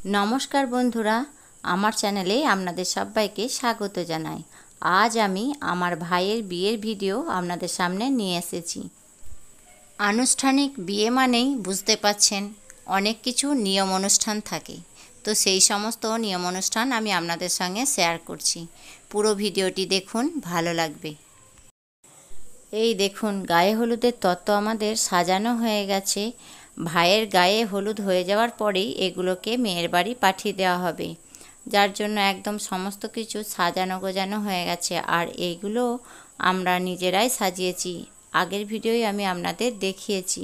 नमस्कार बंधुरा आमार चैनेले आपनादेर सबाइके स्वागत जानाई। आज आमी आमार भाइयेर बियेर भिडियो आपनादेर सामने निये एसेछि। आनुष्ठानिक बिये मानेई बुझते पारछेन अनेक किछु नियम अनुष्ठान थाके, तो सेई समस्त नियम अनुष्ठान आमी आपनादेर संगे शेयार करछि। पुरो भिडियोटी देखुन, भालो लागबे। এই দেখুন গায়ে হলুদের তত্ত্ব আমাদের সাজানো হয়ে গেছে। ভাইয়ের গায়ে হলুদ হয়ে যাওয়ার পরেই এগুলোকে মেয়ের বাড়ি পাঠিয়ে দেওয়া হবে, যার জন্য একদম সমস্ত কিছু সাজানো গোজানো হয়ে গেছে। আর এইগুলো আমরা নিজেরাই সাজিয়েছি, আগের ভিডিওই আমি আপনাদের দেখিয়েছি।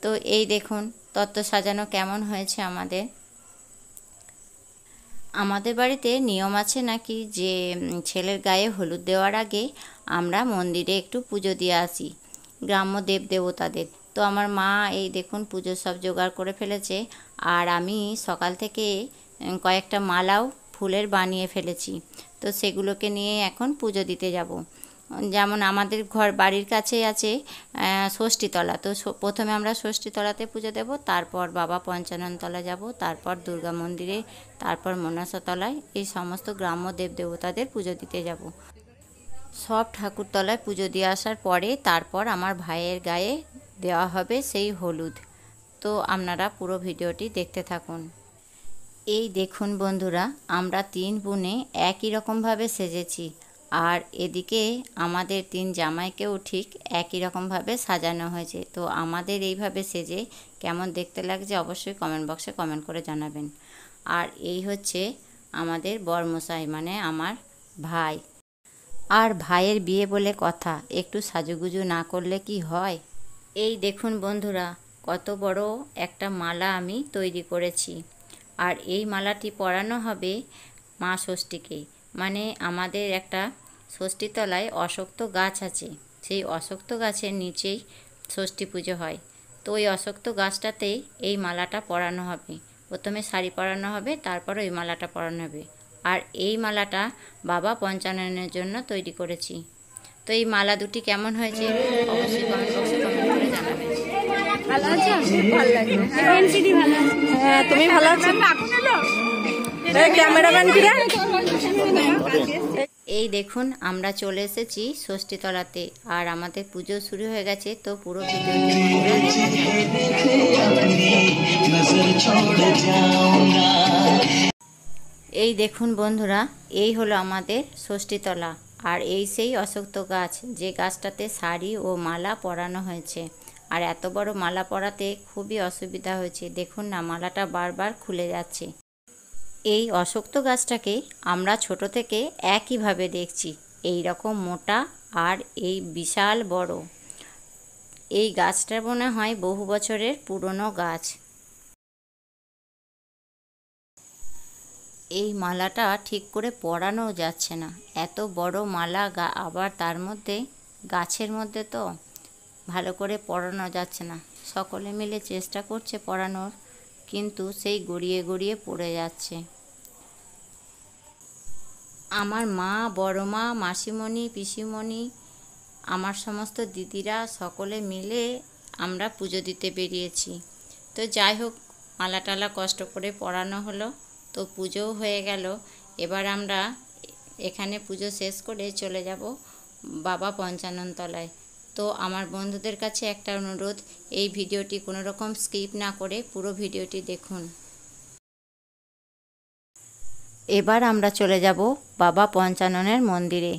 তো এই দেখুন তত্ত্ব সাজানো কেমন হয়েছে। আমাদের বাড়িতে নিয়ম আছে নাকি যে ছেলের গায়ে হলুদ দেওয়ার আগে আমরা মন্দিরে একটু পুজো দিয়ে আসি গ্রাম্য দেব দেবতাদের। তো আমার মা এই দেখুন পুজোর সব জোগাড় করে ফেলেছে, আর আমি সকাল থেকে কয়েকটা মালাও ফুলের বানিয়ে ফেলেছি। তো সেগুলোকে নিয়ে এখন পুজো দিতে যাব। যেমন আমাদের বাড়ির কাছেই আছে ষষ্ঠীতলা, তো প্রথমে আমরা ষষ্ঠীতলাতে পুজো দেব, তারপর বাবা পঞ্চাননতলা যাব, তারপর দুর্গা মন্দিরে, তারপর মনসাতলায়, এই সমস্ত গ্রাম্য দেবদেবতাদের পুজো দিতে যাব। সব ঠাকুরতলায় পুজো দিয়ে আসার পরে তারপর আমার ভাইয়ের গায়ে দেওয়া হবে সেই হলুদ। তো আপনারা পুরো ভিডিওটি দেখতে থাকুন। এই দেখুন বন্ধুরা, আমরা তিন বোনে একই রকমভাবে সেজেছি, আর এদিকে আমাদের তিন জামাইকেও ঠিক একই রকমভাবে সাজানো হয়েছে। তো আমাদের এইভাবে সেজে কেমন দেখতে লাগছে অবশ্যই কমেন্ট বক্সে কমেন্ট করে জানাবেন। আর এই হচ্ছে আমাদের বরমশাই, মানে আমার ভাই। আর ভাইয়ের বিয়ে বলে কথা, একটু সাজুগুজু না করলে কি হয়। এই দেখুন বন্ধুরা, কত বড় একটা মালা আমি তৈরি করেছি। আর এই মালাটি পরানো হবে মা ষষ্ঠীকে। মানে আমাদের একটা ষষ্ঠীতলায় অশ্বত্থ গাছ আছে, সেই অশ্বত্থ গাছের নিচেই ষষ্ঠী পুজো হয়। তো ওই অশ্বত্থ গাছটাতেই এই মালাটা পরানো হবে। প্রথমে শাড়ি পরানো হবে, তারপর ওই মালাটা পরানো হবে। আর এই মালাটা বাবা পঞ্চাননের জন্য তৈরি করেছি। তো এই মালা দুটি কেমন হয়েছে অবশ্যই কমেন্ট বক্সে কমেন্ট করে জানাবেন। ভালো আছো? ভালো লাগে। হ্যাঁ, তুমি ভালো আছো? ক্যামেরাম্যান কিরা? এই দেখুন আমরা চলে এসেছি ষষ্ঠীতলাতে, আর আমাদের পুজো শুরু হয়ে গেছে। তো পুরো এই দেখুন বন্ধুরা, এই হলো আমাদের ষষ্ঠীতলা। আর এই সেই অশ্বত্থ গাছ, যে গাছটাতে শাড়ি ও মালা পরানো হয়েছে। আর এত বড় মালা পরাতে খুবই অসুবিধা হয়েছে, দেখুন না মালাটা বারবার খুলে যাচ্ছে। এই অশ্বত্থ গাছটাকে আমরা ছোট থেকে একইভাবে দেখছি, এই রকম মোটা আর এই বিশাল বড়। এই গাছটা মনে হয় বহু বছরের পুরনো গাছ। এই মালাটা ঠিক করে পরানো যাচ্ছে না, এত বড় মালা, আবার তার মধ্যে গাছের মধ্যে, তো ভালো করে পরানো যাচ্ছে না। সকলে মিলে চেষ্টা করছে পরানোর, কিন্তু সেই গড়িয়ে গড়িয়ে পড়ে যাচ্ছে। আমার মা, বড় মা, মাসিমণি, পিসিমণি, আমার সমস্ত দিদিরা সকলে মিলে আমরা পুজো দিতে বেরিয়েছি। তো যাই হোক, মালা টালা কষ্ট করে পরানো হলো, তো পুজোও হয়ে গেল। এবার আমরা এখানে পুজো শেষ করে চলে যাব বাবা পঞ্চাননতলায়। তো আমার বন্ধুদের কাছে একটা অনুরোধ, এই ভিডিওটি কোনো রকম স্কিপ না করে পুরো ভিডিওটি দেখুন। এবার আমরা চলে যাব বাবা পঞ্চাননের মন্দিরে।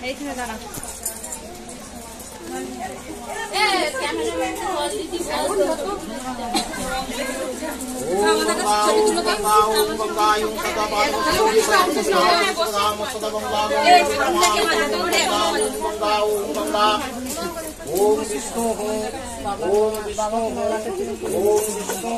এইখানে দাঁড়া। ओम विष्णु ओम विष्णु ओम विष्णु।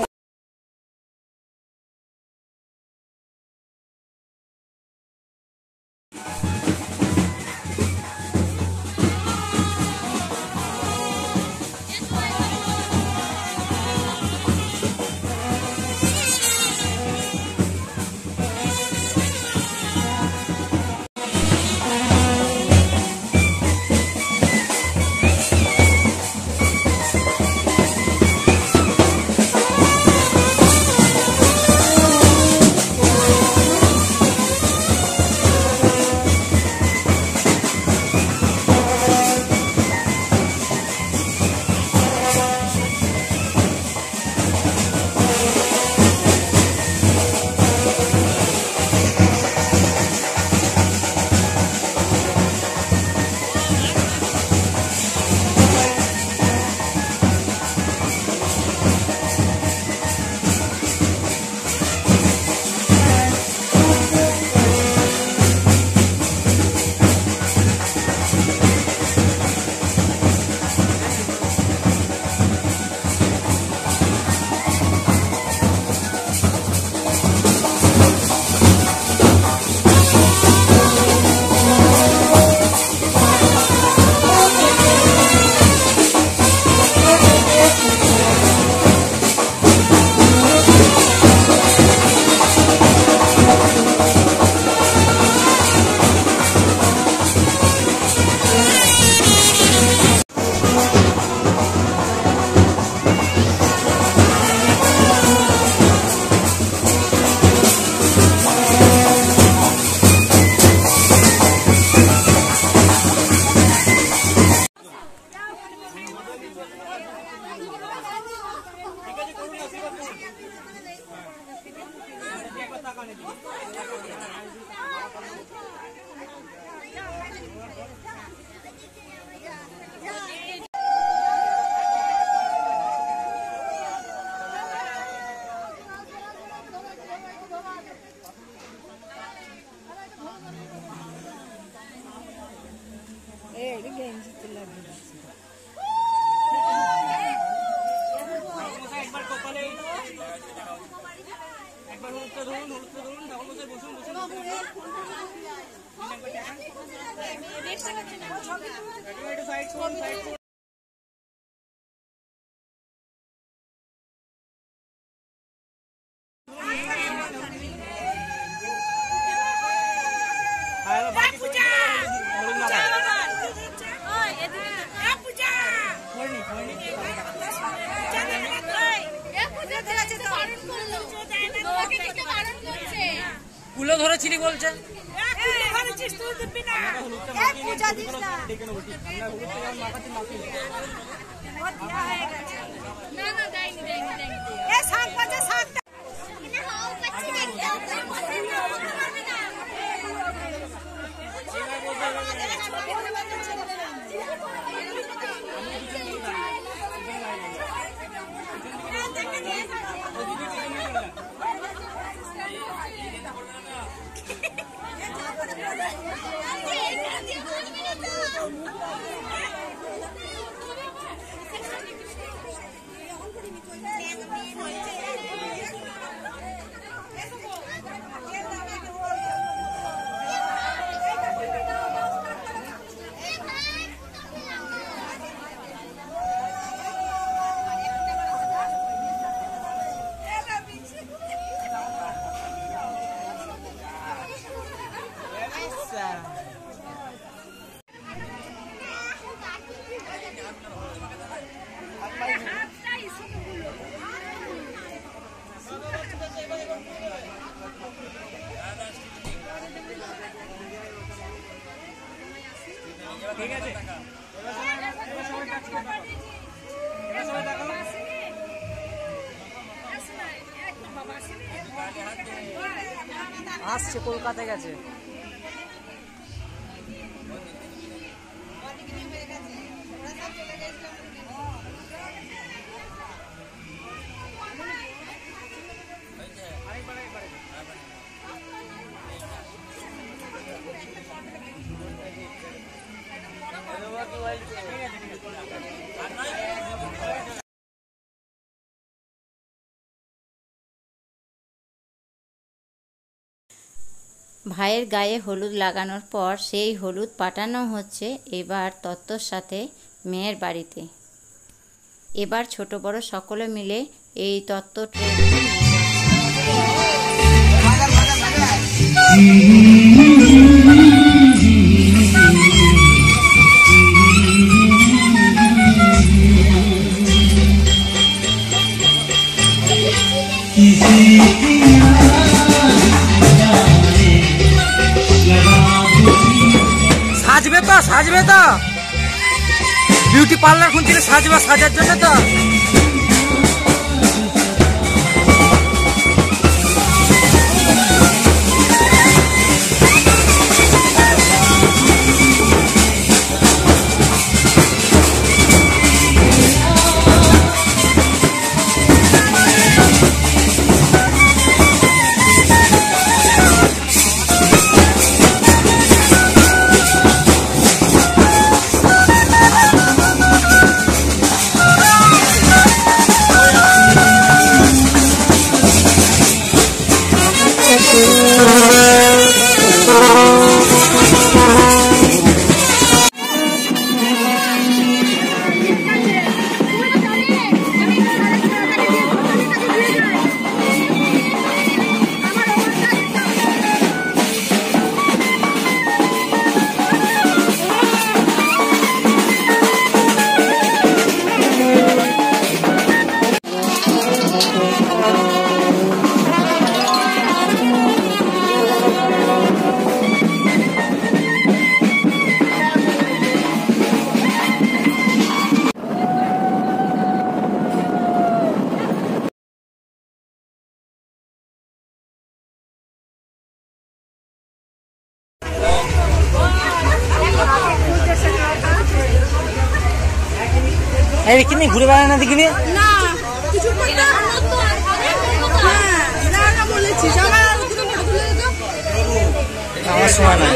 কুলো ধরেছিলি বলছে আসছে কলকাতা গেছে। ভাইয়ের গায়ে হলুদ লাগানোর পর সেই হলুদ পাঠানো হচ্ছে এবার তত্ত্বর সাথে মেয়ের বাড়িতে। এবার ছোট বড় সকলে মিলে এই তত্ত্ব ট্রেনটি সাজবে তো বিউটি পার্লার খুঁজছিলে সাজার জন্য তো। এই কিনে ঘুরে বেড়ায় না দেখিনি না কিছু করতে না বলেছি সবাই আর দুটো ফটো তুলে দাও আমার সময় নাই।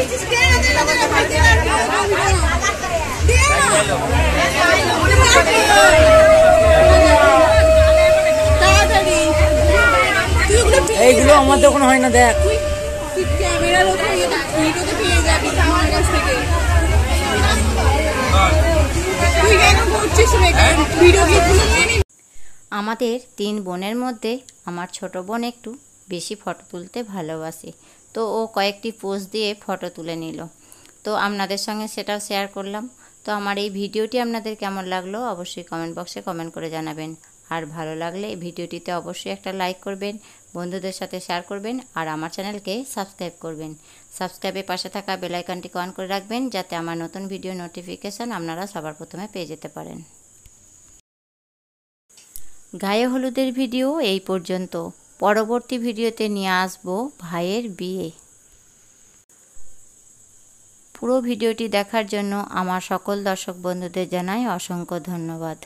এইগুলো আমাদের কোনো হয় না, দেখ ক্যামেরার ওপর ভিডিওতে পেয়ে যাবি আমার কাছ থেকে। তুই কেন করছিস ভিডিও গিয়ে আমাদের 3 বোনের মধ্যে আমার ছোট বোন একটু বেশি ফটো তুলতে ভালোবাসে, তো ও কয়েকটি পোজ দিয়ে ফটো তুলে নিল, তো আপনাদের সঙ্গে সেটাও শেয়ার করলাম। তো আমার এই ভিডিওটি আপনাদের কেমন লাগলো অবশ্যই কমেন্ট বক্সে কমেন্ট করে জানাবেন। আর ভালো লাগলে ভিডিওটিতে অবশ্যই একটা লাইক করবেন, বন্ধুদের সাথে শেয়ার করবেন, আর আমার চ্যানেলকে সাবস্ক্রাইব করবেন। সাবস্ক্রাইবের পাশে থাকা বেল আইকনটিকে অন করে রাখবেন যাতে আমার নতুন ভিডিও নোটিফিকেশান আপনারা সবার প্রথমে পেয়ে যেতে পারেন। গায়ে হলুদের ভিডিও এই পর্যন্ত। পরবর্তী ভিডিওতে নিয়ে আসবো ভাইয়ের বিয়ে। পুরো ভিডিওটি দেখার জন্য আমার সকল দর্শক বন্ধুদের জানাই অসংখ্য ধন্যবাদ।